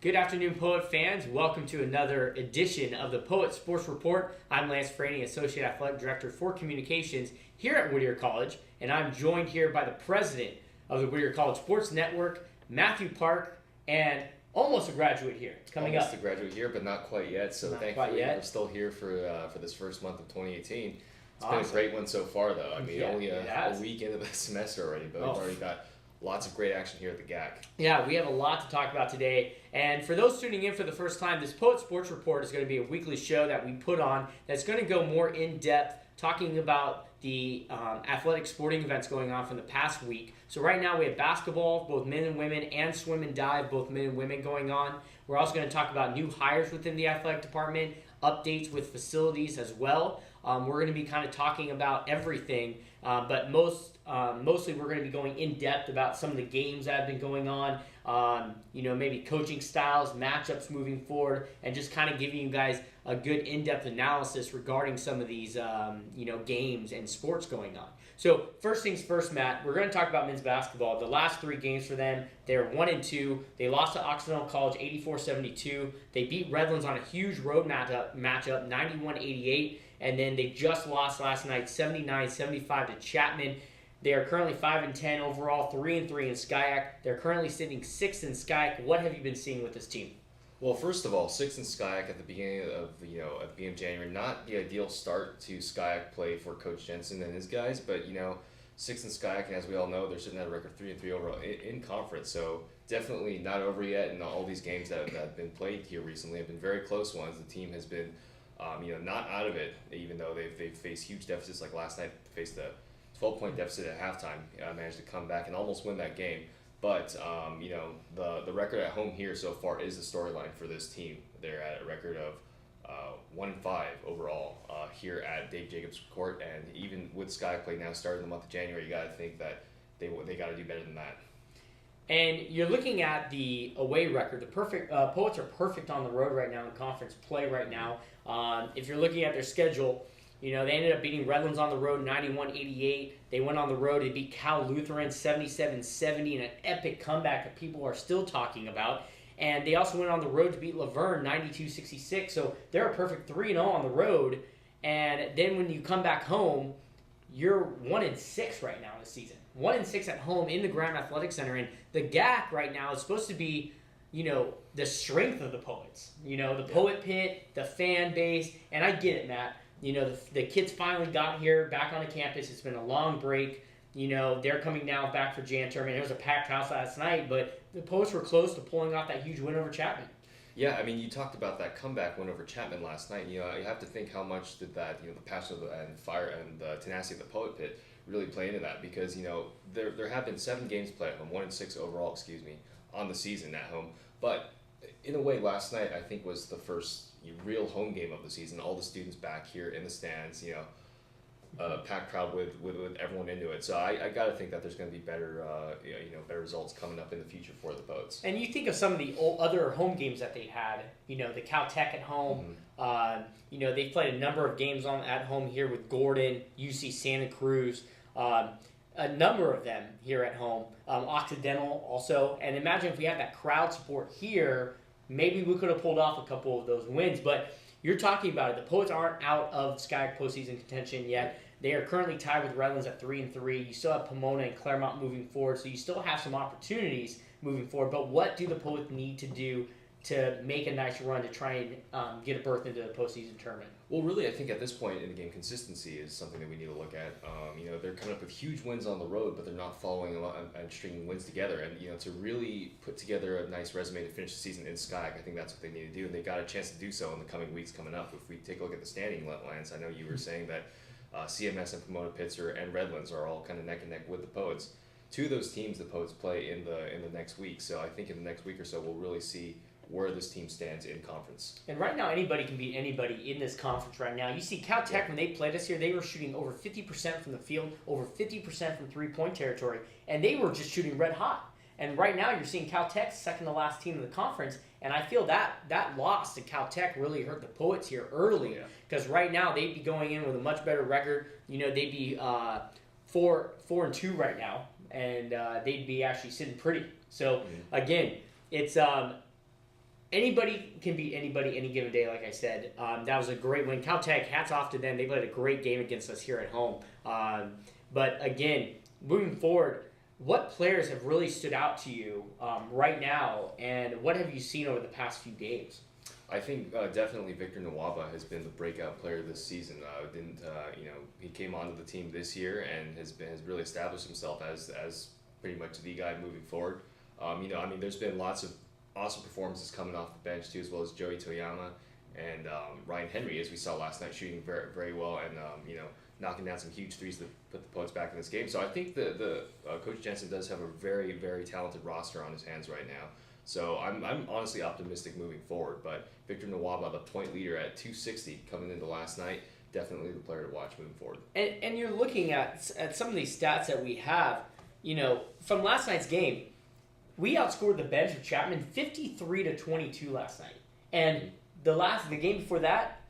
Good afternoon, Poet fans. Welcome to another edition of the Poet Sports Report. I'm Lance Franey, Associate Athletic Director for Communications here at Whittier College, and I'm joined here by the president of the Whittier College Sports Network, Matthew Park, and almost a graduate here. Coming almost up. a graduate here, but not quite yet. So thankfully, we're still here for this first month of 2018. It's been a great one so far, though. I mean, only a week into the semester already, but we've already got lots of great action here at the GAC. Yeah, we have a lot to talk about today. And for those tuning in for the first time, this Poet Sports Report is going to be a weekly show that we put on that's going to go more in-depth, talking about the athletic sporting events going on from the past week. So right now we have basketball, both men and women, and swim and dive, both men and women going on. We're also going to talk about new hires within the athletic department, updates with facilities as well. We're going to be kind of talking about everything, but mostly we're going to be going in depth about some of the games that have been going on, maybe coaching styles, matchups moving forward, and just kind of giving you guys a good in-depth analysis regarding some of these, games and sports going on. So first things first, Matt, we're going to talk about men's basketball. The last three games for them, they're 1-2. They lost to Occidental College 84-72. They beat Redlands on a huge road matchup 91-88. And then they just lost last night 79-75 to Chapman. They are currently 5-10 overall, 3-3 in SCIAC. They're currently sitting 6th in SCIAC. What have you been seeing with this team? Well, first of all, 6th in SCIAC at the beginning of January. Not the ideal start to SCIAC play for Coach Jensen and his guys, but 6th in SCIAC, and as we all know, they're sitting at a record 3-3 overall in conference. So definitely not over yet. And all these games that have been played here recently have been very close ones. The team has been not out of it, even though they've faced huge deficits. Like last night, faced a 12-point deficit at halftime. Managed to come back and almost win that game. But the record at home here so far is the storyline for this team. They're at a record of 1-5 overall here at Dave Jacobs Court, and even with Sky play now starting the month of January, you got to think that they got to do better than that. And you're looking at the away record. The Poets are perfect on the road right now in conference play right now. If you're looking at their schedule, they ended up beating Redlands on the road 91-88. They went on the road to beat Cal Lutheran 77-70 in an epic comeback that people are still talking about. And they also went on the road to beat Laverne 92-66. So they're a perfect 3-0 on the road. And then when you come back home, you're 1-6 right now this season. 1-6 at home in the Graham Athletic Center. And the GAC right now is supposed to be, the strength of the Poets. The Poet Pit, the fan base. And I get it, Matt. The kids finally got here back on the campus. It's been a long break. They're coming now back for Jan term. And there was a packed house last night, but the Poets were close to pulling off that huge win over Chapman. Yeah, I mean, you talked about that comeback win over Chapman last night. You have to think how much did that, the passion and fire and the tenacity of the Poet Pit really play into that, because, there have been 7 games played at home, 1-6 overall, on the season at home. But in a way, last night, I think, was the first real home game of the season. All the students back here in the stands, packed crowd with everyone into it. So I got to think that there's going to be better results coming up in the future for the Poets. And you think of some of the other home games that they had. The Caltech at home. Mm-hmm. They've played a number of games at home here with Gordon, UC Santa Cruz. A number of them here at home. Occidental also. And imagine if we had that crowd support here, maybe we could have pulled off a couple of those wins. But you're talking about it. The Poets aren't out of SCIAC postseason contention yet. They are currently tied with Redlands at 3-3. You still have Pomona and Claremont moving forward, so you still have some opportunities moving forward. But what do the Poets need to do to make a nice run to try and get a berth into the postseason tournament? Well, really, I think at this point in the game, consistency is something that we need to look at. They're coming up with huge wins on the road, but they're not following and stringing wins together. And, to really put together a nice resume to finish the season in SCIAC, I think that's what they need to do. And they got a chance to do so in the coming weeks coming up. If we take a look at the standing, Lance, I know you were saying that CMS and Pomona Pitzer and Redlands are all kind of neck and neck with the Poets. 2 of those teams the Poets play in the next week. So I think in the next week or so, we'll really see where this team stands in conference. And right now, anybody can beat anybody in this conference right now. You see Caltech, when they played us here, they were shooting over 50% from the field, over 50% from three-point territory, and they were just shooting red hot. And right now, you're seeing Caltech second to last team in the conference, and I feel that loss to Caltech really hurt the Poets here early, because right now, they'd be going in with a much better record. They'd be 4-2 right now, and they'd be actually sitting pretty. So, again, it's anybody can beat anybody any given day, like I said. That was a great win. Caltech, hats off to them. They played a great game against us here at home. But again, moving forward, what players have really stood out to you right now, and what have you seen over the past few games? I think definitely Victor Nwaba has been the breakout player this season. He came onto the team this year and has really established himself as pretty much the guy moving forward. There's been lots of awesome performances coming off the bench too, as well as Joey Toyama and Ryan Henry, as we saw last night, shooting very, very well and knocking down some huge threes to put the Poets back in this game. So I think the Coach Jensen does have a very, very talented roster on his hands right now. So I'm honestly optimistic moving forward. But Victor Nwaba, the point leader at 260 coming into last night, definitely the player to watch moving forward. And you're looking at some of these stats that we have, from last night's game. We outscored the bench of Chapman 53-22 last night. And the game before that,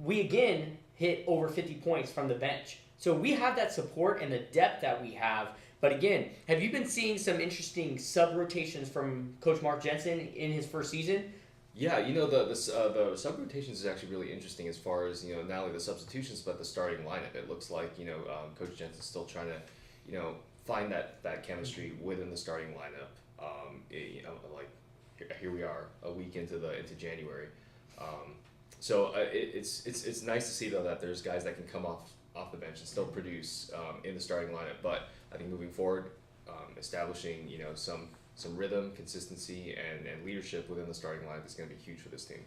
we again hit over 50 points from the bench. So we have that support and the depth that we have. But again, have you been seeing some interesting sub-rotations from Coach Mark Jensen in his first season? Yeah, the sub-rotations is actually really interesting as far as, not only the substitutions, but the starting lineup. It looks like, Coach Jensen's still trying to, find that chemistry within the starting lineup. Here we are a week into January. It's nice to see though that there's guys that can come off the bench and still produce in the starting lineup. But I think moving forward, establishing some rhythm, consistency, and leadership within the starting lineup is going to be huge for this team.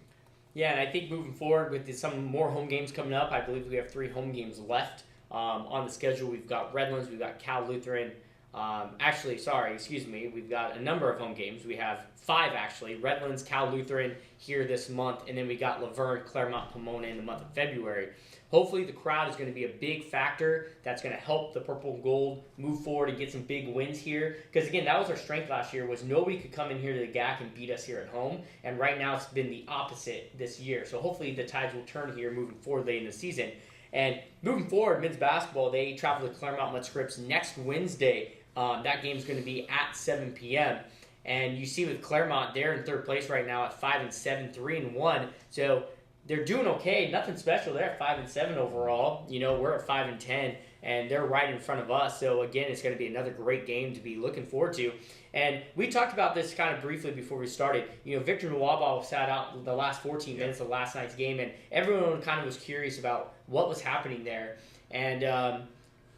Yeah, and I think moving forward with some more home games coming up, I believe we have 3 home games left on the schedule. We've got Redlands, we've got Cal Lutheran. We've got a number of home games. We have 5 actually. Redlands, Cal Lutheran here this month, and then we got Laverne, Claremont, Pomona in the month of February. Hopefully the crowd is going to be a big factor that's going to help the Purple and Gold move forward and get some big wins here. Because again, that was our strength last year, was nobody could come in here to the GAC and beat us here at home. And right now it's been the opposite this year. So hopefully the tides will turn here moving forward late in the season. And moving forward, men's basketball, they travel to Claremont Mutt-Scripps next Wednesday. That game's going to be at 7 p.m. And you see with Claremont, they're in 3rd place right now at 5-7, 3-1. So they're doing okay. Nothing special. They're at 5-7 overall. We're at 5-10, and they're right in front of us. So again, it's going to be another great game to be looking forward to. And we talked about this kind of briefly before we started. Victor Nwaba sat out the last 14 minutes of last night's game, and everyone kind of was curious about what was happening there. And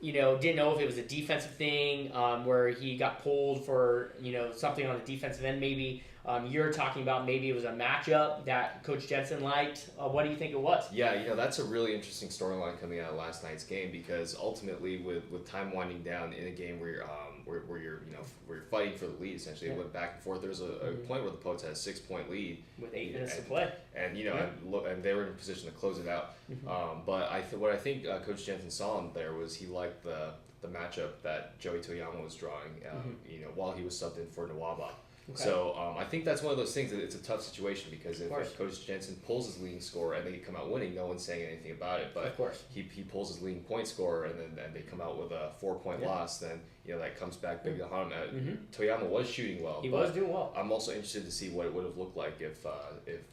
didn't know if it was a defensive thing where he got pulled for, something on the defensive end maybe. You're talking about maybe it was a matchup that Coach Jensen liked. What do you think it was? Yeah, that's a really interesting storyline coming out of last night's game, because ultimately with time winding down in a game where you're fighting for the lead, essentially. It went back and forth. There was a point where the Poets had a 6-point lead with 8 minutes to play. And and they were in a position to close it out. But what I think Coach Jensen saw in there was he liked the matchup that Joey Toyama was drawing, while he was subbed in for Nwaba. Okay. So I think that's one of those things that it's a tough situation, because if Coach Jensen pulls his leading scorer and they come out winning, no one's saying anything about it. But of course, he pulls his leading point scorer and then they come out with a 4-point loss, then that comes back big to haunt him. Toyama was shooting well. He was doing well. I'm also interested to see what it would have looked like if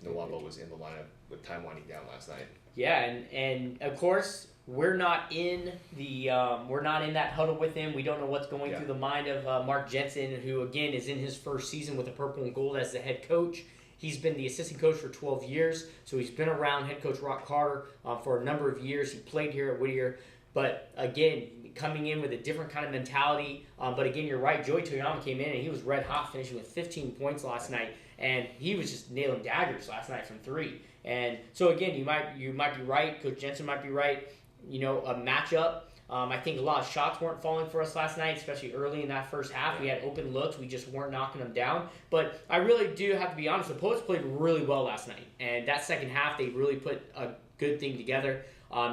Nwaba was in the lineup with time winding down last night. Yeah, and of course, we're not in that huddle with him. We don't know what's going through the mind of Mark Jensen, who again is in his first season with the Purple and Gold as the head coach. He's been the assistant coach for 12 years, so he's been around head coach Rock Carter for a number of years. He played here at Whittier, but again, coming in with a different kind of mentality. But again, you're right. Joey Toyama came in and he was red hot, finishing with 15 points last night, and he was just nailing daggers last night from 3. And so again, you might be right. Coach Jensen might be right. A matchup. I think a lot of shots weren't falling for us last night, especially early in that first half. We had open looks. We just weren't knocking them down. But I really do have to be honest. The Poets played really well last night. And that second half, they really put a good thing together.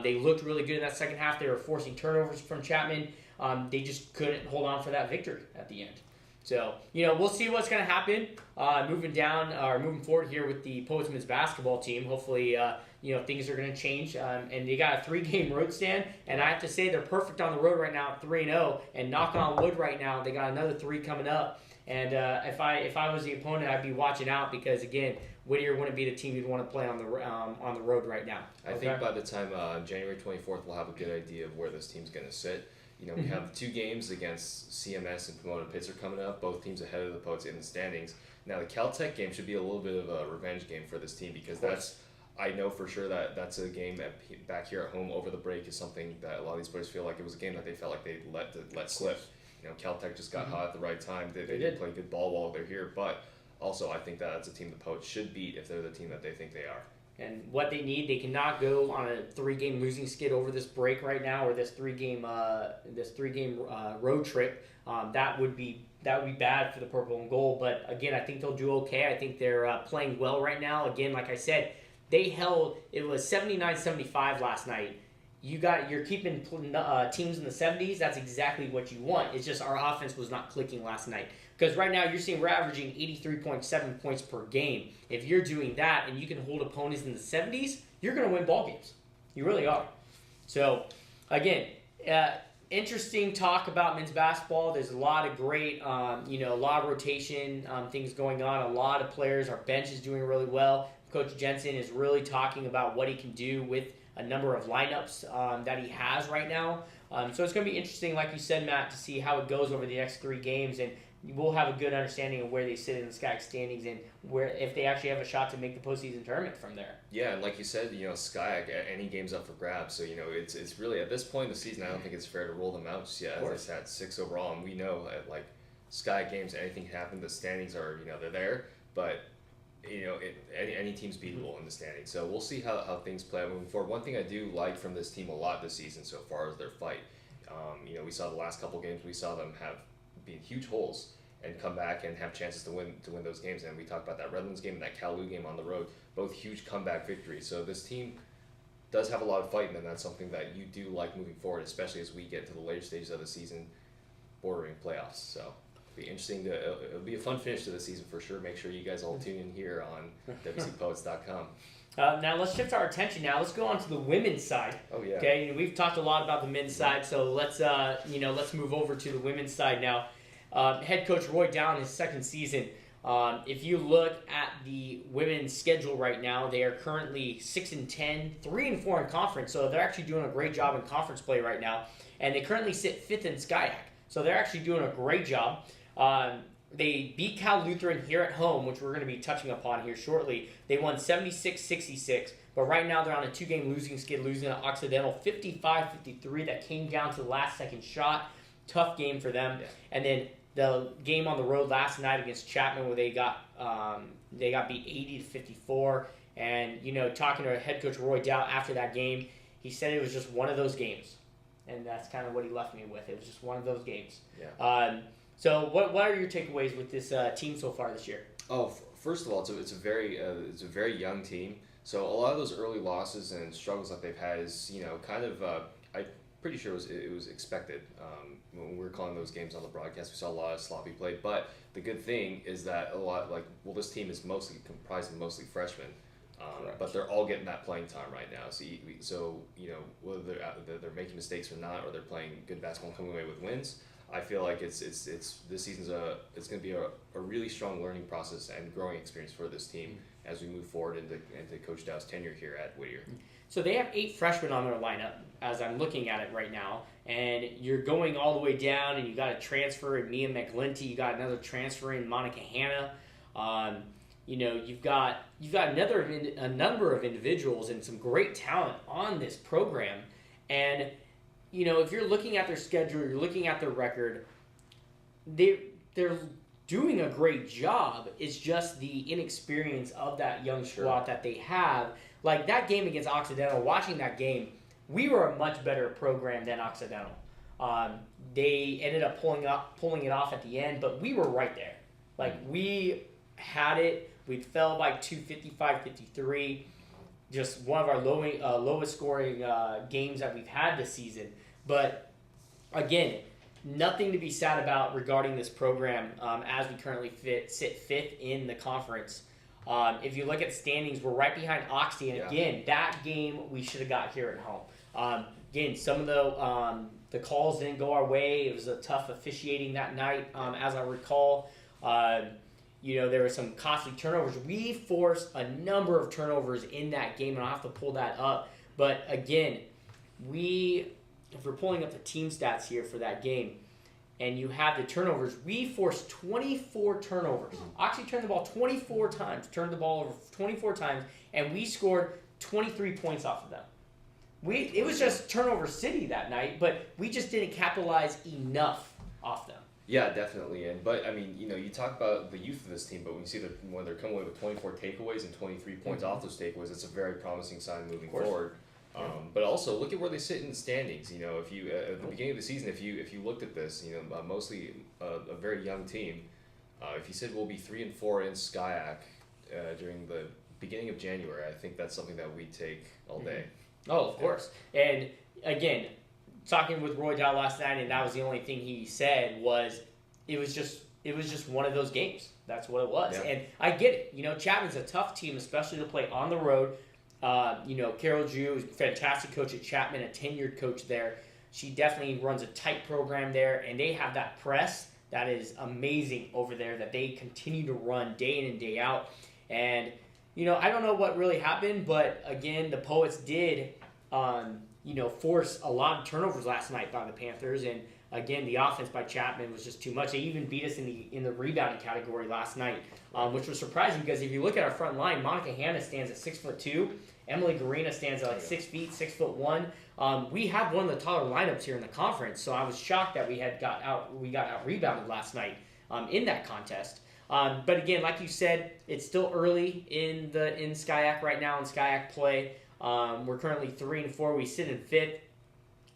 They looked really good in that second half. They were forcing turnovers from Chapman. They just couldn't hold on for that victory at the end. So, we'll see what's going to happen moving forward here with the Poets men's basketball team. Hopefully, things are going to change. And they got a 3-game road stand, and I have to say they're perfect on the road right now at 3-0. And knock on wood right now, they got another 3 coming up. And if I was the opponent, I'd be watching out because again, Whittier wouldn't be the team you'd want to play on the road right now. I think by the time January 24th, we'll have a good idea of where this team's going to sit. You know, we have 2 games against CMS and Pomona Pitzer coming up, both teams ahead of the Poets in the standings. Now, the Caltech game should be a little bit of a revenge game for this team because I know for sure that's a game that back here at home over the break is something that a lot of these players feel like it was a game that they felt like they let slip. You know, Caltech just got hot at the right time. They didn't play good ball while they're here, but also I think that's a team the Poets should beat if they're the team that they think they are. And what they need, they cannot go on a 3-game losing skid over this break right now, or this 3-game road trip. That would be bad for the Purple and Gold. But again, I think they'll do okay. I think they're playing well right now. Again, like I said, it was 79-75 last night. You're keeping teams in the 70s. That's exactly what you want. It's just our offense was not clicking last night. Because right now you're seeing we're averaging 83.7 points per game. If you're doing that and you can hold opponents in the 70s, you're going to win ball games. You really are. So, again, interesting talk about men's basketball. There's a lot of great, a lot of rotation things going on. A lot of players. Our bench is doing really well. Coach Jensen is really talking about what he can do with a number of lineups that he has right now. So it's going to be interesting, like you said, Matt, to see how it goes over the next 3 games. And we'll have a good understanding of where they sit in the SCAC standings and where if they actually have a shot to make the postseason tournament from there. Yeah, and like you said, SCAC, any game's up for grabs. So, it's really, at this point in the season, I don't think it's fair to roll them out just yet. As I said, 6 overall, and we know at, SCAC games, anything can happen. The standings are, they're there, but, any team's beatable in the standings. So we'll see how things play out moving forward. One thing I do like from this team a lot this season so far is their fight. We saw the last couple games, we saw them be in huge holes and come back and have chances to win those games. And we talked about that Redlands game and that Kalu game on the road, both huge comeback victories. So this team does have a lot of fight, and that's something that you do like moving forward, especially as we get to the later stages of the season, bordering playoffs. So it'll be interesting it'll be a fun finish to the season for sure. Make sure you guys all tune in here on WCPoets.com. Now let's shift our attention. Now let's go on to the women's side. Oh yeah. Okay, we've talked a lot about the men's side, so let's move over to the women's side now. Head coach Roy Down, his second season. If you look at the women's schedule right now, they are currently 6-10, 3-4 in conference. So they're actually doing a great job in conference play right now, and they currently sit 5th in SCIAC. So they're actually doing a great job. They beat Cal Lutheran here at home, which we're going to be touching upon here shortly. They won 76-66, but right now they're on a 2-game losing skid, losing to Occidental 55-53. That came down to the last second shot. Tough game for them. Yeah. And then the game on the road last night against Chapman, where they got beat 80-54. And talking to head coach Roy Dow after that game, he said it was just one of those games, and that's kind of what he left me with. It was just one of those games. Yeah. So what are your takeaways with this team so far this year? Oh, first of all, it's a very young team. So a lot of those early losses and struggles that they've had is I'm pretty sure it was expected. When we were calling those games on the broadcast, we saw a lot of sloppy play. But the good thing is that this team is mostly comprised of freshmen. But they're all getting that playing time right now. So whether they're making mistakes or not, or they're playing good basketball and coming away with wins, I feel like it's this season's it's going to be a really strong learning process and growing experience for this team as we move forward into Coach Dow's tenure here at Whittier. So they have 8 freshmen on their lineup as I'm looking at it right now, and you're going all the way down, and you got a transfer in Mia McGlinty, you got another transfer in Monica Hanna. You've got a number of individuals and some great talent on this program, and if you're looking at their schedule, you're looking at their record, they're doing a great job. It's just the inexperience of that young squad that they have. Like that game against Occidental, watching that game, we were a much better program than Occidental. They ended up pulling it off at the end, but we were right there. Like we had it. We fell by 255-53. Just one of our lowest scoring games that we've had this season. But again, nothing to be sad about regarding this program as we currently sit 5th in the conference. If you look at standings, we're right behind Oxy, and again, that game we should have got here at home. Again, some of the calls didn't go our way. It was a tough officiating that night, as I recall. There were some costly turnovers. We forced a number of turnovers in that game, and I'll have to pull that up. But again, if we're pulling up the team stats here for that game, and you have the turnovers, we forced 24 turnovers. Oxy turned the ball 24 times, turned the ball over 24 times, and we scored 23 points off of them. It was just turnover city that night, but we just didn't capitalize enough off them. Yeah, definitely. But I mean, you talk about the youth of this team, but when you see when they're coming away with 24 takeaways and 23 points off those takeaways, it's a very promising sign moving forward. But also look at where they sit in the standings. If you at the beginning of the season, if you looked at this, mostly a very young team. If you said we'll be 3-4 in SCIAC during the beginning of January, I think that's something that we take all day. Oh, of course. And again, talking with Roy Dow last night, and that was the only thing he said was it was just one of those games. That's what it was. Yeah. And I get it. Chapman's a tough team, especially to play on the road. Carol Jew is a fantastic coach at Chapman, a tenured coach there. She definitely runs a tight program there, and they have that press that is amazing over there that they continue to run day in and day out. And, I don't know what really happened, but again, the Poets did, force a lot of turnovers last night by the Panthers. And again, the offense by Chapman was just too much. They even beat us in the rebounding category last night, which was surprising because if you look at our front line, Monica Hanna stands at 6'2". Emily Garina stands at 6 feet, 6'1". We have one of the taller lineups here in the conference, so I was shocked that we got out rebounded last night in that contest. But again, like you said, it's still early in SCIAC right now in SCIAC play. We're currently 3-4. We sit in 5th.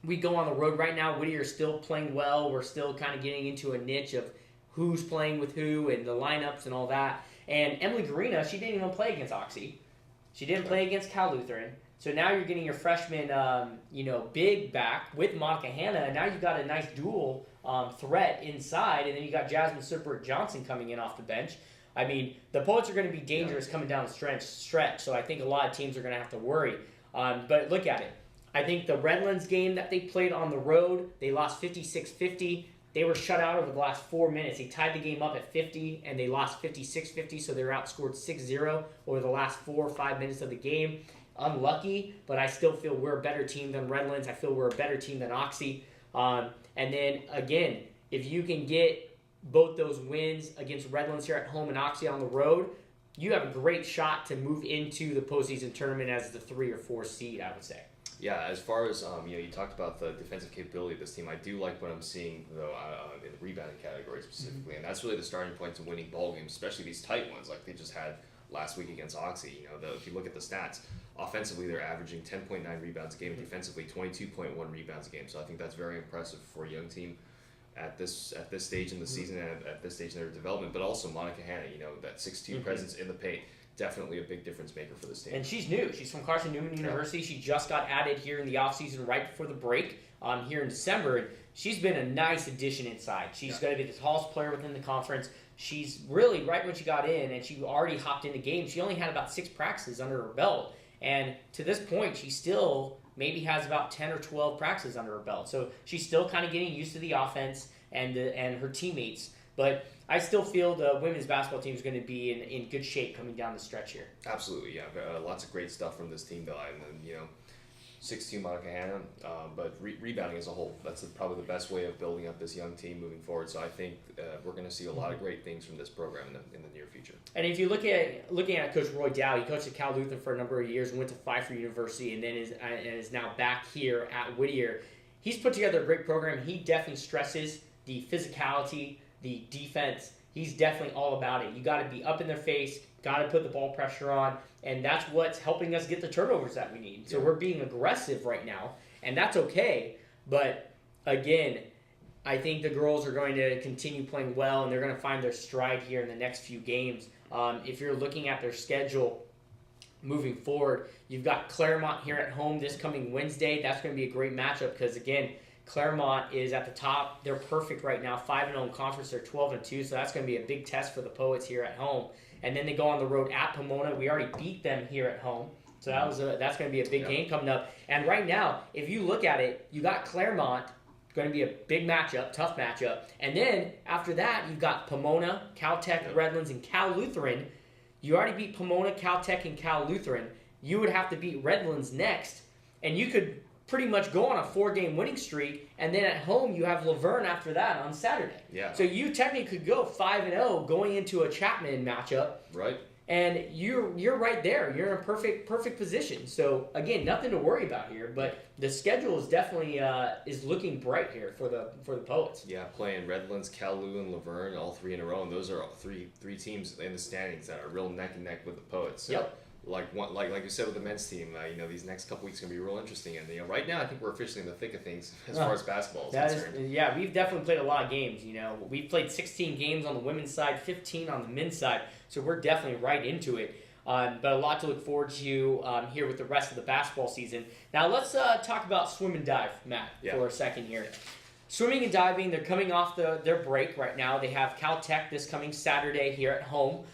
We go on the road right now. Whittier's still playing well. We're still kind of getting into a niche of who's playing with who and the lineups and all that. And Emily Garina, she didn't even play against Oxy. She didn't play against Cal Lutheran. So now you're getting your freshman, big back with Monica Hanna, and now you've got a nice dual threat inside, and then you got Jasmine Superberg Johnson coming in off the bench. I mean, the Poets are going to be dangerous coming down the stretch, so I think a lot of teams are going to have to worry. But look at it. I think the Redlands game that they played on the road, they lost 56-50. They were shut out over the last 4 minutes. They tied the game up at 50, and they lost 56-50, so they were outscored 6-0 over the last 4 or 5 minutes of the game. Unlucky, but I still feel we're a better team than Redlands. I feel we're a better team than Oxy. And then, again, if you can get both those wins against Redlands here at home and Oxy on the road, you have a great shot to move into the postseason tournament as the 3 or 4 seed, I would say. Yeah, as far as you talked about the defensive capability of this team, I do like what I'm seeing though in the rebounding category specifically, and that's really the starting point to winning ball games, especially these tight ones like they just had last week against Oxy. If you look at the stats, offensively they're averaging 10.9 rebounds a game, and defensively 22.1 rebounds a game. So I think that's very impressive for a young team at this stage in the season and at this stage in their development. But also Monica Hanna, that 6'2" presence in the paint. Definitely a big difference maker for this team. And she's new. She's from Carson Newman University. She just got added here in the offseason right before the break here in December. And she's been a nice addition inside. She's going to be the tallest player within the conference. She's really, right when she got in, and she already hopped into games, she only had about 6 practices under her belt. And to this point, she still maybe has about 10 or 12 practices under her belt. So she's still kind of getting used to the offense and her teammates. But I still feel the women's basketball team is going to be in good shape coming down the stretch here. Absolutely, yeah. Lots of great stuff from this team, though. And 6'2" Monica Hanna, but rebounding as a whole, that's probably the best way of building up this young team moving forward. So I think we're going to see a lot of great things from this program in the near future. And if you looking at Coach Roy Dow, he coached at Cal Lutheran for a number of years, went to Pfeiffer University, and then is now back here at Whittier. He's put together a great program. He definitely stresses the physicality, the defense. He's definitely all about it. You got to be up in their face, got to put the ball pressure on, and that's what's helping us get the turnovers that we need. So we're being aggressive right now, and that's okay. But again, I think the girls are going to continue playing well, and they're going to find their stride here in the next few games. If you're looking at their schedule moving forward, you've got Claremont here at home this coming Wednesday. That's going to be a great matchup because, again, Claremont is at the top. They're perfect right now, 5-0 in conference. They're 12-2, so that's going to be a big test for the Poets here at home. And then they go on the road at Pomona. We already beat them here at home, so that's going to be a big game coming up. And right now, if you look at it, you got Claremont going to be a big matchup, tough matchup. And then after that, you've got Pomona, Caltech, Redlands, and Cal Lutheran. You already beat Pomona, Caltech, and Cal Lutheran. You would have to beat Redlands next, and you could pretty much go on a 4-game winning streak, and then at home you have Laverne after that on Saturday. Yeah. So you technically could go 5-0 going into a Chapman matchup. Right. And you're right there. You're in a perfect position. So again, nothing to worry about here. But the schedule is definitely is looking bright here for the Poets. Yeah, playing Redlands, Calu, and Laverne, all 3 in a row, and those are all three teams in the standings that are real neck and neck with the Poets. So, yep. Like you said with the men's team, these next couple weeks are gonna be real interesting. And right now, I think we're officially in the thick of things as far as basketball is concerned. Yeah, we've definitely played a lot of games. We've played 16 games on the women's side, 15 on the men's side. So we're definitely right into it. But a lot to look forward to here with the rest of the basketball season. Now let's talk about swim and dive, Matt, for a second here. Swimming and diving, they're coming off their break right now. They have Caltech this coming Saturday here at home.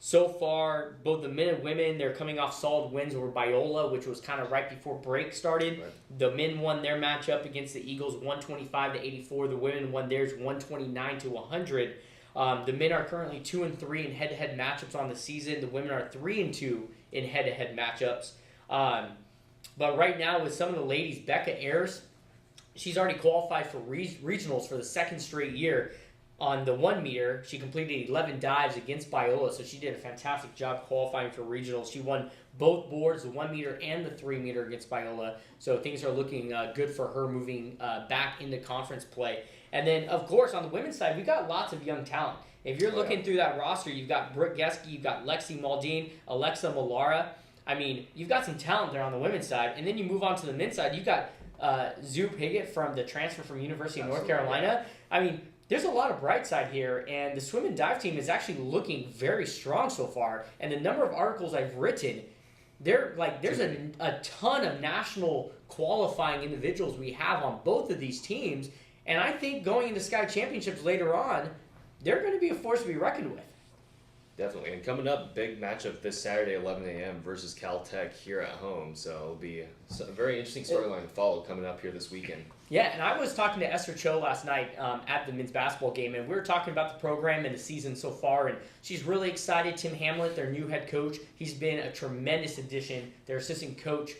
So far, both the men and women, they're coming off solid wins over Biola, which was kind of right before break started. Right. The men won their matchup against the Eagles 125-84. The women won theirs 129-100. The men are currently 2-3 in head-to-head matchups on the season. The women are 3-2 in head-to-head matchups. But right now, with some of the ladies, Becca Ayers, she's already qualified for regionals for the second straight year. On the 1 meter, she completed 11 dives against Biola, so she did a fantastic job qualifying for regionals. She won both boards, the 1 meter and the 3 meter against Biola, so things are looking good for her moving back into conference play. And then, of course, on the women's side, we got lots of young talent. If you're looking through that roster, you've got Brooke Geske, you've got Lexi Maldine, Alexa Malara. I mean, you've got some talent there on the women's side. And then you move on to the men's side, you've got Zoo Piggott from the transfer from University of North Carolina. I mean, there's a lot of bright side here, and the swim and dive team is actually looking very strong so far. And the number of articles I've written, there's a ton of national qualifying individuals we have on both of these teams. And I think going into Sky Championships later on, they're going to be a force to be reckoned with. Definitely. And coming up, big matchup this Saturday, 11 a.m. versus Caltech here at home. So it'll be a very interesting storyline to follow coming up here this weekend. Yeah, and I was talking to Esther Cho last night at the men's basketball game, and we were talking about the program and the season so far, and she's really excited. Tim Hamlet, their new head coach, he's been a tremendous addition. Their assistant coach,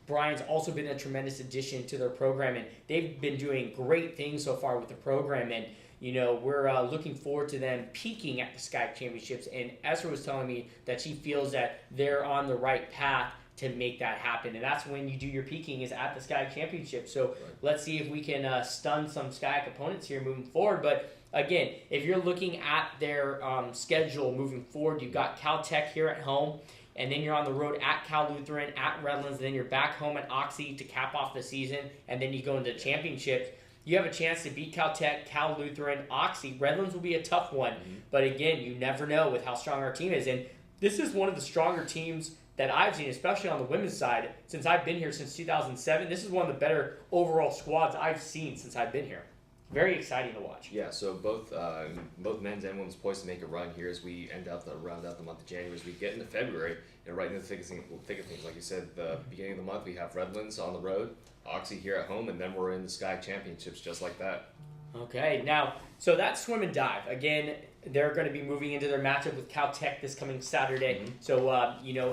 Brian's also been a tremendous addition to their program, and they've been doing great things so far with the program, and we're looking forward to them peaking at the Sky Championships. And Esther was telling me that she feels that they're on the right path to make that happen. And that's when you do your peaking is at the Sky Championship. So let's see if we can stun some Sky opponents here moving forward. But again, if you're looking at their schedule moving forward, you've got Caltech here at home. And then you're on the road at Cal Lutheran, at Redlands. And then you're back home at Oxy to cap off the season. And then you go into the championships. You have a chance to beat Caltech, Cal Lutheran, Oxy. Redlands will be a tough one. But again, you never know with how strong our team is. And this is one of the stronger teams that I've seen, especially on the women's side, since I've been here since 2007. This is one of the better overall squads I've seen since I've been here. Very exciting to watch. Yeah, so both men's and women's poised to make a run here as we round out the month of January. As we get into February, right into the thick of things. Like you said, the beginning of the month, we have Redlands on the road, Oxy here at home, and then we're in the Sky Championships just like that. Okay, now, so that's swim and dive. Again, they're going to be moving into their matchup with Caltech this coming Saturday. So,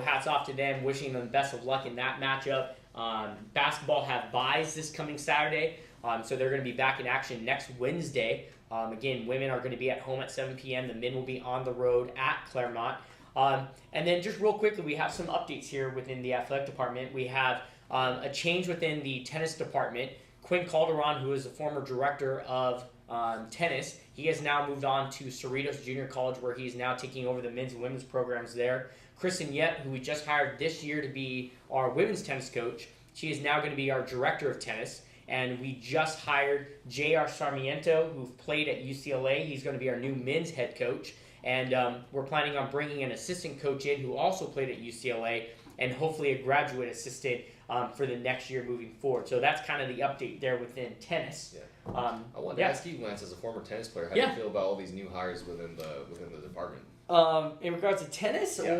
hats off to them, wishing them best of luck in that matchup. Basketball have buys this coming Saturday, so they're going to be back in action next Wednesday. Again, women are going to be at home at 7 p.m. The men will be on the road at Claremont. And then just real quickly, we have some updates here within the athletic department. We have a change within the tennis department. Quinn Calderon, who is the former director of tennis, he has now moved on to Cerritos Junior College, where he is now taking over the men's and women's programs there. Kristen Yett, who we just hired this year to be our women's tennis coach, she is now going to be our director of tennis. And we just hired J.R. Sarmiento, who played at UCLA. He's going to be our new men's head coach. And we're planning on bringing an assistant coach in who also played at UCLA, and hopefully a graduate assistant for the next year moving forward. So that's kind of the update there within tennis. Yeah. I wanted to ask you, Lance, as a former tennis player, how do you feel about all these new hires within the department? In regards to tennis in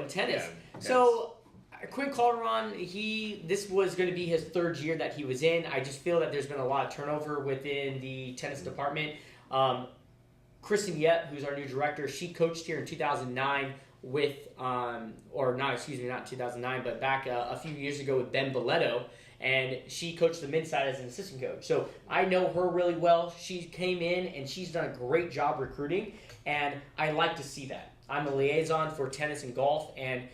tennis. Yeah, So Quinn Calderon, this was going to be his third year that he was in. I just feel that there's been a lot of turnover within the tennis department. Kristen Yep, who's our new director, she coached here in 2009 with, not in 2009, but back a few years ago with Ben Boletto, and she coached the men's side as an assistant coach. So I know her really well. She came in and she's done a great job recruiting, and I like to see that. I'm a liaison for tennis and golf, and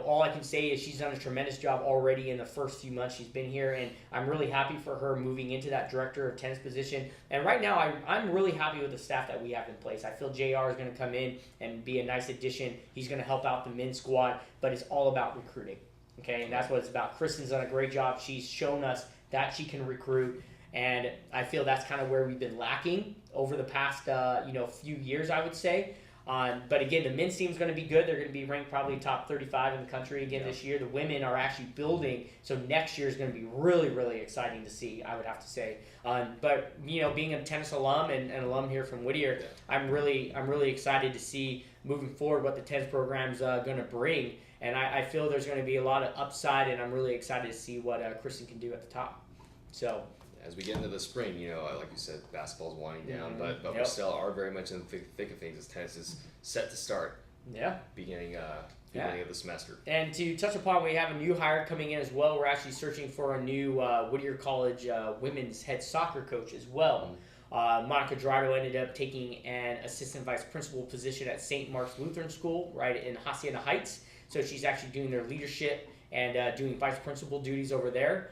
all I can say is she's done a tremendous job already in the first few months she's been here, and I'm really happy for her moving into that director of tennis position. And right now, I'm really happy with the staff that we have in place. I feel JR is going to come in and be a nice addition. He's going to help out the men's squad, but it's all about recruiting, okay? And that's what it's about. Kristen's done a great job. She's shown us that she can recruit, and I feel that's kind of where we've been lacking over the past few years, I would say. But again, the men's team is going to be good. They're going to be ranked probably top 35 in the country again this year. The women are actually building, so next year is going to be really, really exciting to see, I would have to say. But being a tennis alum and an alum here from Whittier, I'm really excited to see moving forward what the tennis program's going to bring. And I feel there's going to be a lot of upside, and I'm really excited to see what Kristen can do at the top. So. As we get into the spring, like you said, basketball's winding down, but we still are very much in the thick of things as tennis is set to start. Yeah. Beginning of the semester. And to touch upon, we have a new hire coming in as well. We're actually searching for a new Whittier College women's head soccer coach as well. Monica Gerardo ended up taking an assistant vice principal position at St. Mark's Lutheran School right in Hacienda Heights. So she's actually doing their leadership and doing vice principal duties over there.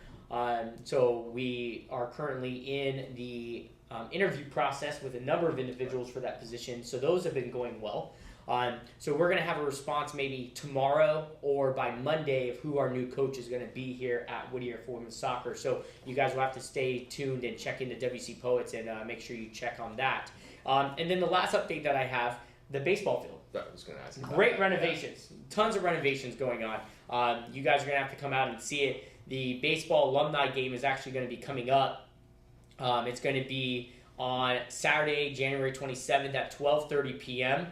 So we are currently in the interview process with a number of individuals for that position. So those have been going well. So we're going to have a response maybe tomorrow or by Monday of who our new coach is going to be here at Whittier for women's soccer. So you guys will have to stay tuned and check into WC Poets and make sure you check on that. And then the last update that I have, the baseball field. I was going to ask about Great that. renovations. Tons of renovations going on. You guys are going to have to come out and see it. The baseball alumni game is actually going to be coming up. It's going to be on Saturday, January 27th at 12:30 p.m.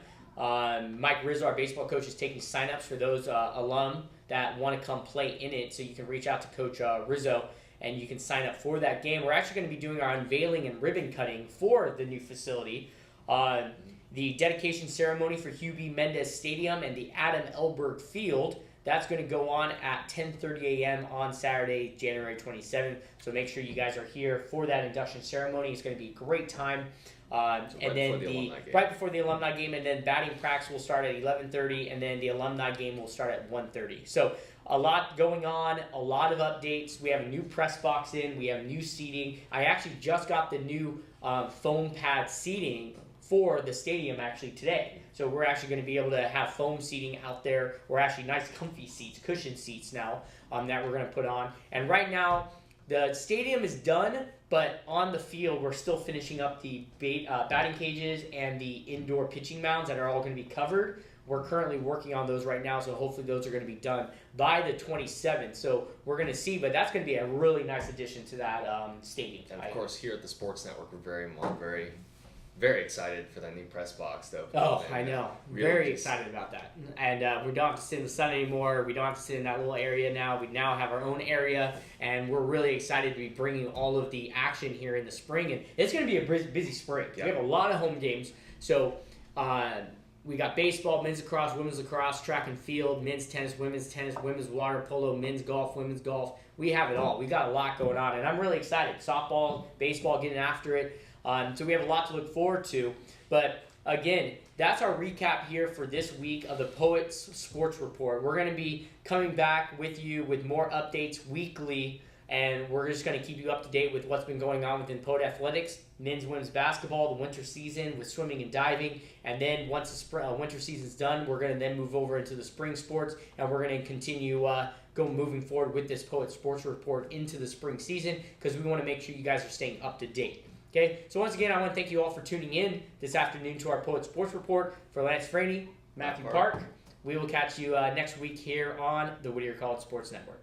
Mike Rizzo, our baseball coach, is taking signups for those alum that want to come play in it. So you can reach out to Coach Rizzo and you can sign up for that game. We're actually going to be doing our unveiling and ribbon cutting for the new facility. The dedication ceremony for Hugh B. Mendez Stadium and the Adam Elberg Field, that's going to go on at 10:30 a.m. on Saturday, January 27th. So make sure you guys are here for that induction ceremony. It's going to be a great time. And then right before the alumni game, and then batting practice will start at 11:30, and then the alumni game will start at 1:30. So a lot going on, a lot of updates. We have a new press box in. We have new seating. I actually just got the new foam pad seating for the stadium actually today. So we're actually going to be able to have foam seating out there. We're actually nice comfy seats, cushion seats now that we're going to put on. And right now, the stadium is done, but on the field, we're still finishing up the batting cages and the indoor pitching mounds that are all going to be covered. We're currently working on those right now, so hopefully those are going to be done by the 27th. So we're going to see, but that's going to be a really nice addition to that stadium. And of course, here at the Sports Network, we're very excited for that new press box, though. Oh, I know. Very excited about that. And we don't have to sit in the sun anymore. We don't have to sit in that little area now. We now have our own area, and we're really excited to be bringing all of the action here in the spring. And it's going to be a busy spring. Yep. We have a lot of home games. So we got baseball, men's lacrosse, track and field, men's tennis, women's water polo, men's golf. We have it all. We got a lot going on, and I'm really excited. Softball, baseball, getting after it. So we have a lot to look forward to. But again, that's our recap here for this week of the Poets Sports Report. We're going to be coming back with you with more updates weekly, and we're just going to keep you up to date with what's been going on within Poet Athletics, men's, women's basketball, the winter season with swimming and diving. And then once the winter season's done, we're going to then move over into the spring sports, and we're going to continue moving forward with this Poet Sports Report into the spring season because we want to make sure you guys are staying up to date. Okay, so once again, I want to thank you all for tuning in this afternoon to our Poet Sports Report. For Lance Franey, Matthew Park, we will catch you next week here on the Whittier College Sports Network.